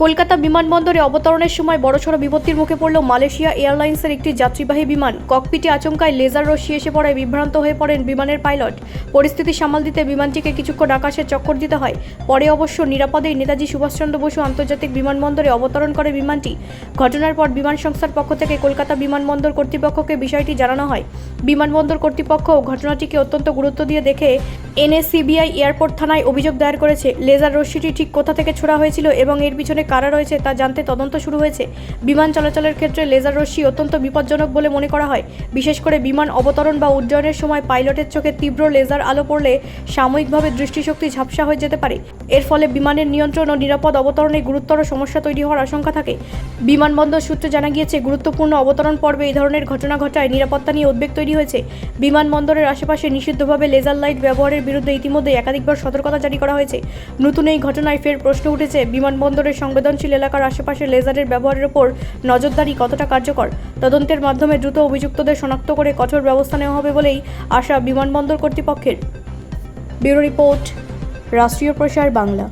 কলকাতা বিমানবন্দরে অবতরণের সময় বড়সড় বিপত্তির মুখে পড়ল মালয়েশিয়া এয়ারলাইন্সের একটি যাত্রীবাহী বিমান। ককপিটে আচমকায় লেজার রশ্মি এসে পড়ায় বিভ্রান্ত হয়ে পড়েন বিমানের পাইলট। পরিস্থিতি সামাল দিতে বিমানটিকে কিছুক্ষণ আকাশে চক্কর দিতে হয়। পরে অবশ্য নিরাপদেই নেতাজি সুভাষচন্দ্র বসু আন্তর্জাতিক বিমানবন্দরে অবতরণ করে বিমানটি। ঘটনার পর বিমান সংস্থার পক্ষ থেকে কলকাতা বিমানবন্দর কর্তৃপক্ষকে বিষয়টি জানানো হয়। বিমানবন্দর কর্তৃপক্ষও ঘটনাটিকে অত্যন্ত গুরুত্ব দিয়ে দেখে এনএসিবিআই এয়ারপোর্ট থানায় অভিযোগ দায়ের করেছে। লেজার রশ্মিটি ঠিক কোথা থেকে ছোড়া হয়েছিল এবং এর পিছনে কারা রয়েছে তা জানতে তদন্ত শুরু হয়েছে। বিমান চলাচলের ক্ষেত্রে লেজার রশ্মি অত্যন্ত বিপজ্জনক বলে মনে করা হয়। বিশেষ করে বিমান অবতরণ বা উড্ডয়নের সময় পাইলটের চোখে তীব্র লেজার আলো পড়লে সাময়িকভাবে দৃষ্টিশক্তি ঝাপসা হয়ে যেতে পারে। এর ফলে বিমানের নিয়ন্ত্রণ ও নিরাপদ অবতরণে গুরুতর সমস্যা তৈরি হওয়ার আশঙ্কা থাকে। বিমানবন্দর সূত্রে জানা গিয়েছে, গুরুত্বপূর্ণ অবতরণ পর্বে এই ধরনের ঘটনা ঘটায় নিরাপত্তা নিয়ে উদ্বেগ তৈরি হয়েছে। বিমানবন্দরের আশেপাশে নিষিদ্ধভাবে লেজার লাইট ব্যবহারের বিরুদ্ধে ইতিমধ্যে একাধিকবার সতর্কতা জারি করা হয়েছে। নতুন এই ঘটনায় ফের প্রশ্ন উঠেছে, বিমানবন্দরের সংবেদনশীল এলাকার আশেপাশে লেজারের ব্যবহারের ওপর নজরদারি কতটা কার্যকর। তদন্তের মাধ্যমে দ্রুত অভিযুক্তদের শনাক্ত করে কঠোর ব্যবস্থা নেওয়া হবে বলেই আশা বিমানবন্দর কর্তৃপক্ষের। ব্যুরো রিপোর্ট, রাষ্ট্রীয় প্রসার বাংলা।